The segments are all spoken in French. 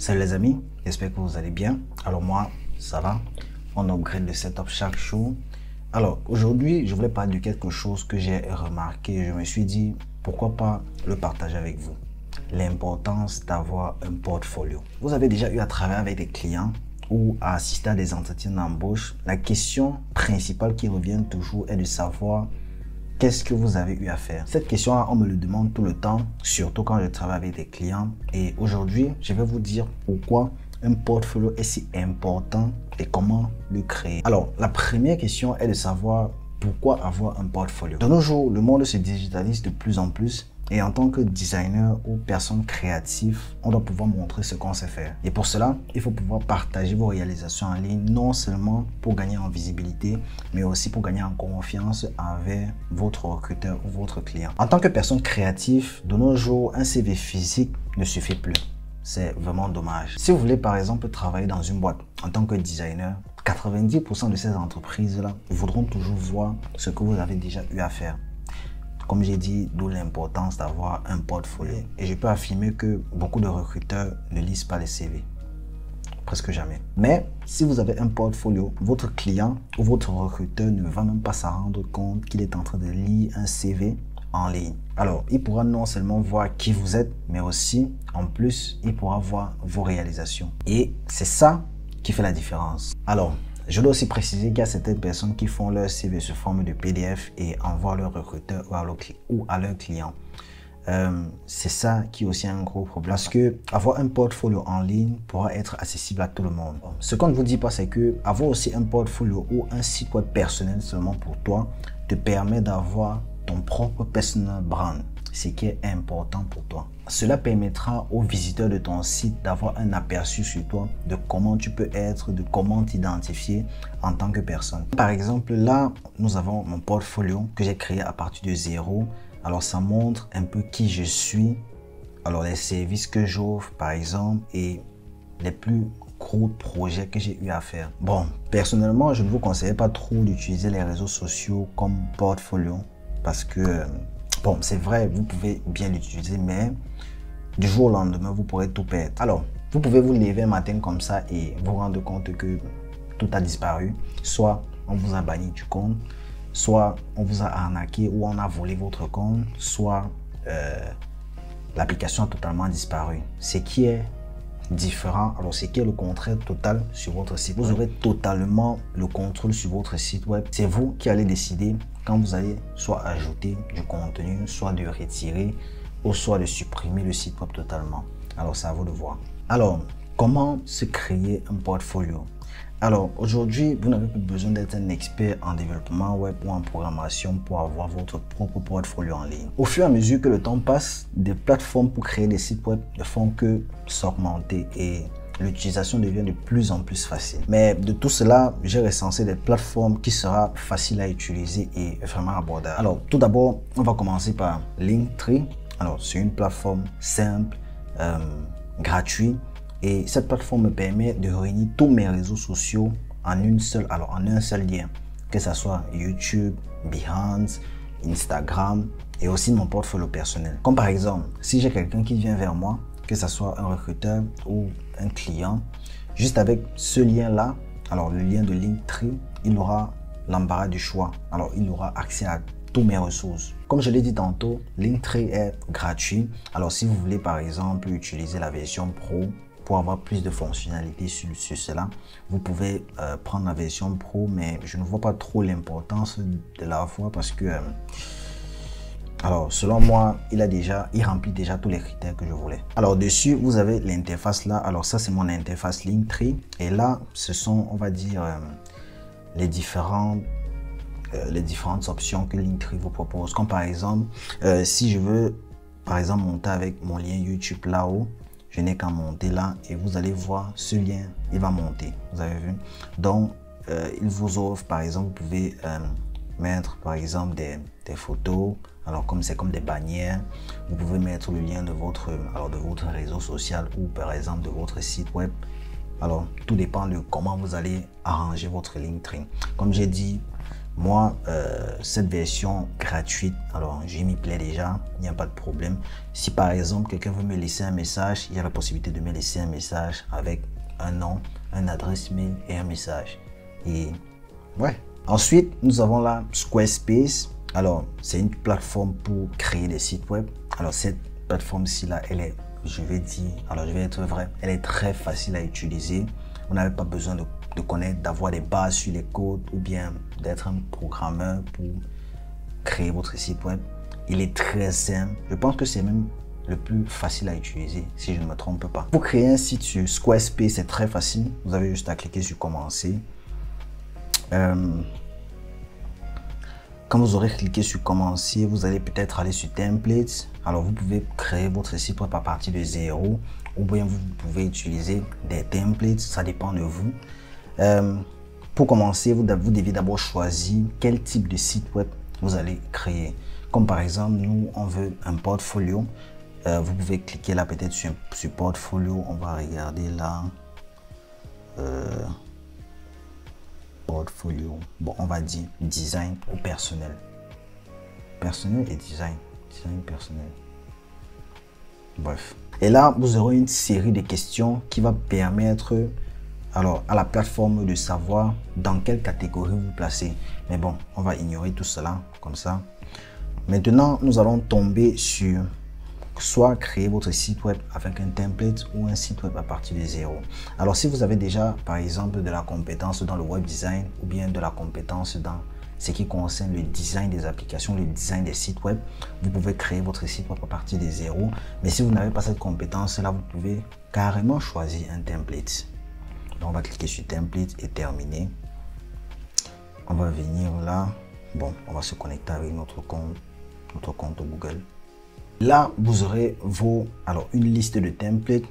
Salut les amis, j'espère que vous allez bien. Alors moi, ça va. On upgrade le setup chaque jour. Alors aujourd'hui, je voulais parler de quelque chose que j'ai remarqué. Je me suis dit, pourquoi pas le partager avec vous. L'importance d'avoir un portfolio. Vous avez déjà eu à travailler avec des clients ou à assister à des entretiens d'embauche. La question principale qui revient toujours est de savoir qu'est-ce que vous avez eu à faire. Cette question-là, on me le demande tout le temps, surtout quand je travaille avec des clients. Et aujourd'hui, je vais vous dire pourquoi un portfolio est si important et comment le créer. Alors, la première question est de savoir pourquoi avoir un portfolio. De nos jours, le monde se digitalise de plus en plus. Et en tant que designer ou personne créative, on doit pouvoir montrer ce qu'on sait faire. Et pour cela, il faut pouvoir partager vos réalisations en ligne, non seulement pour gagner en visibilité, mais aussi pour gagner en confiance avec votre recruteur ou votre client. En tant que personne créative, de nos jours, un CV physique ne suffit plus. C'est vraiment dommage. Si vous voulez par exemple travailler dans une boîte en tant que designer, 90% de ces entreprises-là voudront toujours voir ce que vous avez déjà eu à faire. Comme j'ai dit, d'où l'importance d'avoir un portfolio. Et je peux affirmer que beaucoup de recruteurs ne lisent pas les CV. Presque jamais. Mais si vous avez un portfolio, votre client ou votre recruteur ne va même pas s'en rendre compte qu'il est en train de lire un CV en ligne. Alors, il pourra non seulement voir qui vous êtes, mais aussi, en plus, il pourra voir vos réalisations. Et c'est ça qui fait la différence. Alors, je dois aussi préciser qu'il y a certaines personnes qui font leur CV sous forme de PDF et envoient leur recruteur ou à leur client. C'est ça qui est aussi un gros problème. Parce que avoir un portfolio en ligne pourra être accessible à tout le monde. Ce qu'on ne vous dit pas, c'est que avoir aussi un portfolio ou un site web personnel seulement pour toi te permet d'avoir ton propre personal brand, ce qui est important pour toi. Cela permettra aux visiteurs de ton site d'avoir un aperçu sur toi, de comment tu peux être, de comment t'identifier en tant que personne. Par exemple, là, nous avons mon portfolio que j'ai créé à partir de zéro. Alors, ça montre un peu qui je suis, alors les services que j'offre, par exemple, et les plus gros projets que j'ai eu à faire. Bon, personnellement, je ne vous conseille pas trop d'utiliser les réseaux sociaux comme portfolio parce que bon, c'est vrai, vous pouvez bien l'utiliser, mais du jour au lendemain, vous pourrez tout perdre. Alors, vous pouvez vous lever un matin comme ça et vous rendre compte que tout a disparu. Soit on vous a banni du compte, soit on vous a arnaqué ou on a volé votre compte, soit l'application a totalement disparu. Ce qui est différent, alors ce qui est le contraire total sur votre site. Vous aurez totalement le contrôle sur votre site web. C'est vous qui allez décider quand vous allez soit ajouter du contenu, soit de retirer ou soit de supprimer le site web totalement. Alors c'est à vous de voir. Alors, comment se créer un portfolio? Alors aujourd'hui, vous n'avez plus besoin d'être un expert en développement web ou en programmation pour avoir votre propre portfolio en ligne. Au fur et à mesure que le temps passe, des plateformes pour créer des sites web ne font que s'augmenter et l'utilisation devient de plus en plus facile. Mais de tout cela, j'ai recensé des plateformes qui seront faciles à utiliser et vraiment abordables. Alors tout d'abord, on va commencer par Linktree. Alors c'est une plateforme simple, gratuite. Et cette plateforme me permet de réunir tous mes réseaux sociaux en un seul lien, que ce soit YouTube, Behance, Instagram et aussi mon portfolio personnel. Comme par exemple, si j'ai quelqu'un qui vient vers moi, que ce soit un recruteur ou un client, juste avec ce lien-là, alors le lien de Linktree, il aura l'embarras du choix. Alors il aura accès à toutes mes ressources. Comme je l'ai dit tantôt, Linktree est gratuit. Alors si vous voulez par exemple utiliser la version Pro, pour avoir plus de fonctionnalités sur cela, vous pouvez prendre la version Pro, mais je ne vois pas trop l'importance de la voir parce que, alors selon moi, il remplit déjà tous les critères que je voulais. Alors dessus, vous avez l'interface là. Alors ça, c'est mon interface Linktree. Et là, ce sont, on va dire, les différentes options que Linktree vous propose. Comme par exemple, si je veux, par exemple, monter avec mon lien YouTube là-haut, je n'ai qu'à monter là et vous allez voir ce lien, il va monter. Vous avez vu? Donc, il vous offre, par exemple, vous pouvez mettre, par exemple, des photos. Alors, comme c'est comme des bannières, vous pouvez mettre le lien de votre réseau social ou, par exemple, de votre site web. Alors, tout dépend de comment vous allez arranger votre Linktree. Comme j'ai dit, Moi, cette version gratuite, alors je m'y plais déjà, il n'y a pas de problème. Si par exemple quelqu'un veut me laisser un message, il y a la possibilité de me laisser un message avec un nom, une adresse mail et un message. Et ouais. Ensuite, nous avons la Squarespace. Alors, c'est une plateforme pour créer des sites web. Alors, cette plateforme-ci là, elle est, je vais être vrai, elle est très facile à utiliser. Vous n'avez pas besoin de connaître, d'avoir des bases sur les codes ou bien d'être un programmeur pour créer votre site web. Il est très simple. Je pense que c'est même le plus facile à utiliser, si je ne me trompe pas. Pour créer un site sur Squarespace, c'est très facile. Vous avez juste à cliquer sur commencer. Quand vous aurez cliqué sur commencer, vous allez peut-être aller sur templates. Alors vous pouvez créer votre site web à partir de zéro ou bien vous pouvez utiliser des templates, ça dépend de vous. Pour commencer, vous devez d'abord choisir quel type de site web vous allez créer. Comme par exemple, nous on veut un portfolio. Vous pouvez cliquer là peut-être sur portfolio. On va regarder là. Portfolio. Bon, on va dire design ou personnel. Personnel et design. Design personnel. Bref. Et là, vous aurez une série de questions qui va permettre alors à la plateforme de savoir dans quelle catégorie vous placez. Mais bon, on va ignorer tout cela comme ça. Maintenant, nous allons tomber sur soit créer votre site web avec un template ou un site web à partir de zéro. Alors si vous avez déjà par exemple de la compétence dans le web design ou bien de la compétence dans ce qui concerne le design des applications, le design des sites web, vous pouvez créer votre site web à partir de zéro. Mais si vous n'avez pas cette compétence là, vous pouvez carrément choisir un template. Donc on va cliquer sur template et terminer. On va venir là. Bon, on va se connecter avec notre compte Google. Là, vous aurez une liste de templates.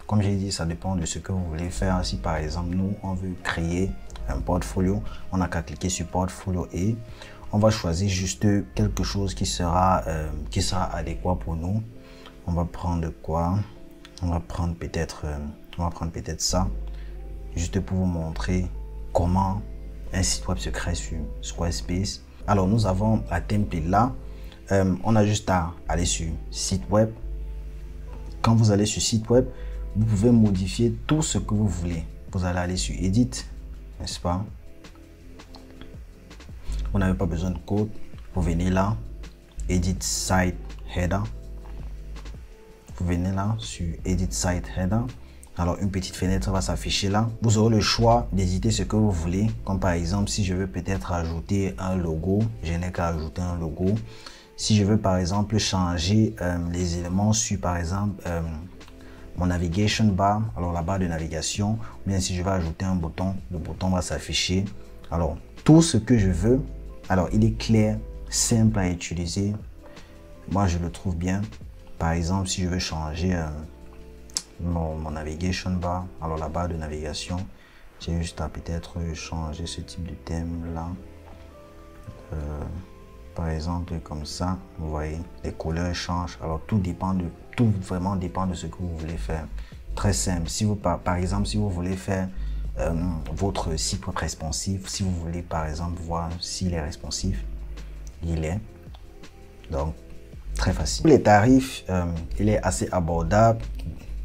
Comme j'ai dit, ça dépend de ce que vous voulez faire. Si par exemple, nous, on veut créer un portfolio, on n'a qu'à cliquer sur portfolio et on va choisir juste quelque chose qui sera adéquat pour nous. On va prendre quoi? On va prendre peut-être ça, juste pour vous montrer comment un site web se crée sur Squarespace. Alors, nous avons la template là. On a juste à aller sur site web. Quand vous allez sur site web, vous pouvez modifier tout ce que vous voulez. Vous allez aller sur edit, n'est-ce pas? Vous n'avez pas besoin de code. Vous venez là, edit site header. Vous venez là sur edit site header. Alors une petite fenêtre va s'afficher là. Vous aurez le choix d'éditer ce que vous voulez. Comme par exemple, si je veux peut-être ajouter un logo, je n'ai qu'à ajouter un logo. Si je veux par exemple changer les éléments sur par exemple mon navigation bar, alors la barre de navigation, ou bien si je veux ajouter un bouton, le bouton va s'afficher. Alors tout ce que je veux, alors il est clair, simple à utiliser. Moi je le trouve bien. Par exemple, si je veux changer mon navigation bar, alors la barre de navigation, j'ai juste à peut-être changer ce type de thème là. Par exemple, comme ça, vous voyez, les couleurs changent. Alors, tout vraiment dépend de ce que vous voulez faire. Très simple. Si vous, par exemple, si vous voulez faire votre site web responsif, si vous voulez, par exemple, voir s'il est responsif, il est. Donc, très facile. Pour les tarifs, il est assez abordable.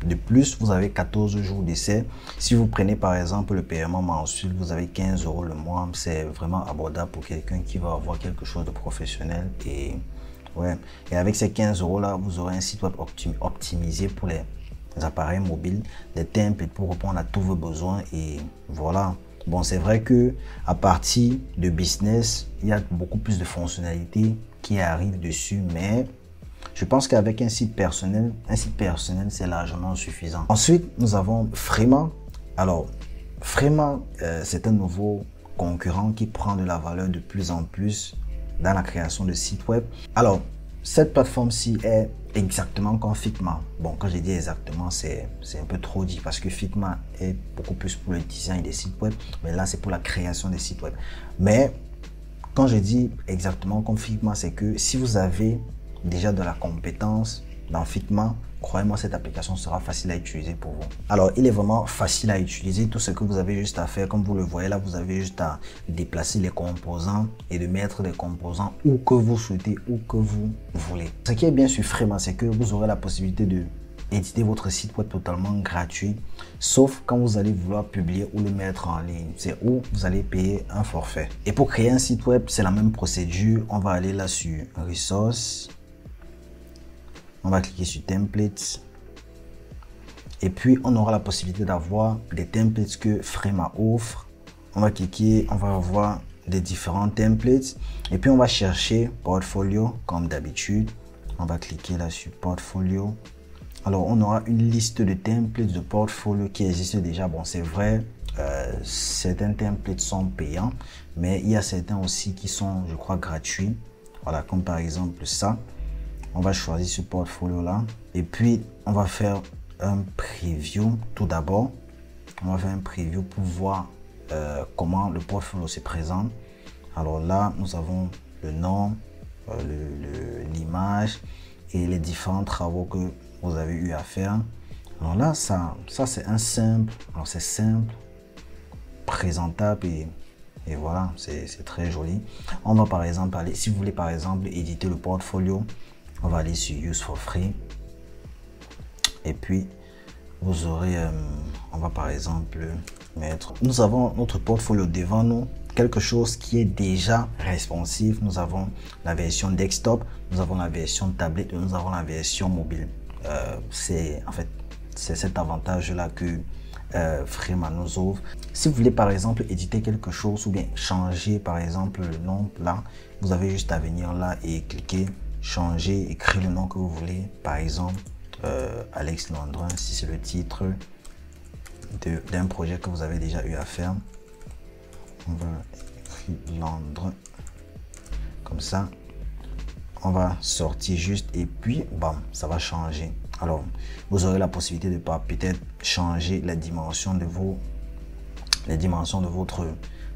De plus, vous avez 14 jours d'essai. Si vous prenez par exemple le paiement mensuel, vous avez 15 € le mois. C'est vraiment abordable pour quelqu'un qui va avoir quelque chose de professionnel. Et avec ces 15 € là, vous aurez un site web optimisé pour les appareils mobiles, des templates pour répondre à tous vos besoins. Et voilà. Bon, c'est vrai que à partir de business, il y a beaucoup plus de fonctionnalités qui arrivent dessus, mais je pense qu'avec un site personnel, c'est largement suffisant. Ensuite, nous avons Frima. Alors, Frima, c'est un nouveau concurrent qui prend de la valeur de plus en plus dans la création de sites web. Alors, cette plateforme-ci est exactement comme Figma. Bon, quand je dis exactement, c'est un peu trop dit parce que Figma est beaucoup plus pour le design des sites web, mais là, c'est pour la création des sites web. Mais quand je dis exactement comme Figma, c'est que si vous avez déjà de la compétence dans Figma, croyez-moi, cette application sera facile à utiliser pour vous. Alors, il est vraiment facile à utiliser. Tout ce que vous avez juste à faire, comme vous le voyez là, vous avez juste à déplacer les composants et de mettre les composants où que vous souhaitez, où que vous voulez. Ce qui est bien sur Frema, c'est que vous aurez la possibilité de éditer votre site web totalement gratuit, sauf quand vous allez vouloir publier ou le mettre en ligne. C'est où vous allez payer un forfait. Et pour créer un site web, c'est la même procédure. On va aller là sur Resources. On va cliquer sur Templates. Et puis, on aura la possibilité d'avoir des templates que Frema offre. On va cliquer, on va avoir des différents templates. Et puis, on va chercher Portfolio comme d'habitude. On va cliquer là sur Portfolio. Alors, on aura une liste de templates de portfolio qui existent déjà. Bon, c'est vrai, certains templates sont payants, mais il y a certains aussi qui sont, je crois, gratuits. Voilà, comme par exemple ça. On va choisir ce portfolio-là. Et puis, on va faire un preview tout d'abord. On va faire un preview pour voir comment le portfolio se présente. Alors là, nous avons le nom, l'image et les différents travaux que vous avez eu à faire. Alors là, ça c'est un simple, alors c'est simple, présentable et voilà, c'est très joli. On va par exemple aller, si vous voulez par exemple éditer le portfolio, on va aller sur Use for Free et puis vous aurez, on va par exemple mettre, nous avons notre portfolio devant nous, quelque chose qui est déjà responsive. Nous avons la version desktop, nous avons la version tablette et nous avons la version mobile. C'est cet avantage là que Frema nous offre. Si vous voulez par exemple éditer quelque chose ou bien changer par exemple le nom là, vous avez juste à venir là et cliquer changer, écrire le nom que vous voulez, par exemple Alex Landrin si c'est le titre d'un projet que vous avez déjà eu à faire. On va écrire Landrin comme ça. On va sortir juste et puis bam, ça va changer. Alors vous aurez la possibilité de peut-être changer la dimension de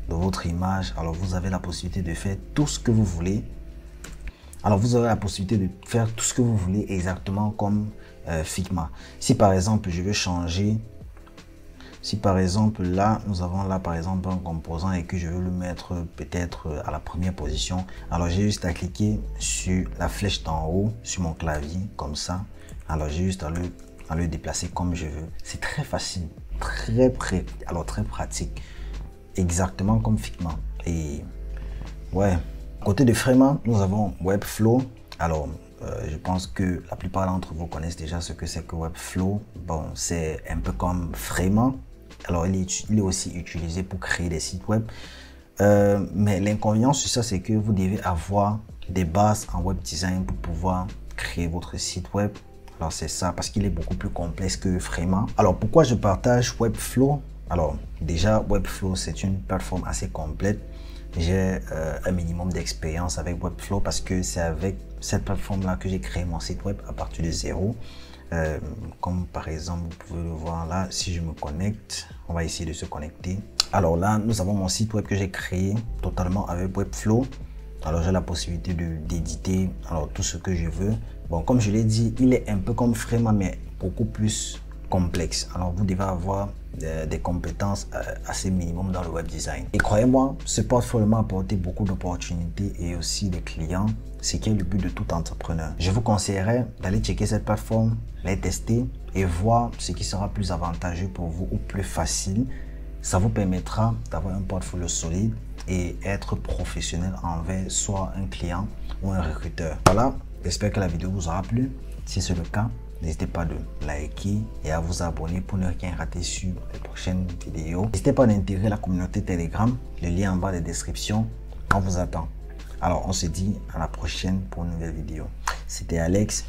votre image. Alors vous avez la possibilité de faire tout ce que vous voulez. Alors vous aurez la possibilité de faire tout ce que vous voulez exactement comme Figma. Si par exemple je veux changer, si par exemple là nous avons là par exemple un composant et que je veux le mettre peut-être à la première position, alors j'ai juste à cliquer sur la flèche d'en haut sur mon clavier comme ça. Alors j'ai juste à le déplacer comme je veux. C'est très facile, très pratique, exactement comme Figma. Et ouais, côté de Frema, nous avons Webflow. Alors je pense que la plupart d'entre vous connaissent déjà ce que c'est que Webflow. Bon, c'est un peu comme Frema. Alors il est aussi utilisé pour créer des sites web. Mais l'inconvénient sur ça, c'est que vous devez avoir des bases en web design pour pouvoir créer votre site web. Alors c'est ça, parce qu'il est beaucoup plus complexe que Frema. Alors pourquoi je partage Webflow? Alors déjà, Webflow, c'est une plateforme assez complète. J'ai un minimum d'expérience avec Webflow parce que c'est avec cette plateforme-là que j'ai créé mon site web à partir de zéro. Comme par exemple, vous pouvez le voir là, si je me connecte, on va essayer de se connecter. Alors là, nous avons mon site web que j'ai créé totalement avec Webflow. Alors j'ai la possibilité d'éditer tout ce que je veux. Bon, comme je l'ai dit, il est un peu comme Frema, mais beaucoup plus complexe. Alors vous devez avoir des compétences assez minimum dans le web design. Et croyez-moi, ce portfolio m'a apporté beaucoup d'opportunités et aussi des clients, ce qui est le but de tout entrepreneur. Je vous conseillerais d'aller checker cette plateforme, les tester et voir ce qui sera plus avantageux pour vous ou plus facile. Ça vous permettra d'avoir un portfolio solide et être professionnel envers soit un client ou un recruteur. Voilà, j'espère que la vidéo vous aura plu. Si c'est le cas, n'hésitez pas de liker et à vous abonner pour ne rien rater sur les prochaines vidéos. N'hésitez pas à intégrer la communauté Telegram, le lien en bas de la description. On vous attend. Alors, on se dit à la prochaine pour une nouvelle vidéo. C'était Alex.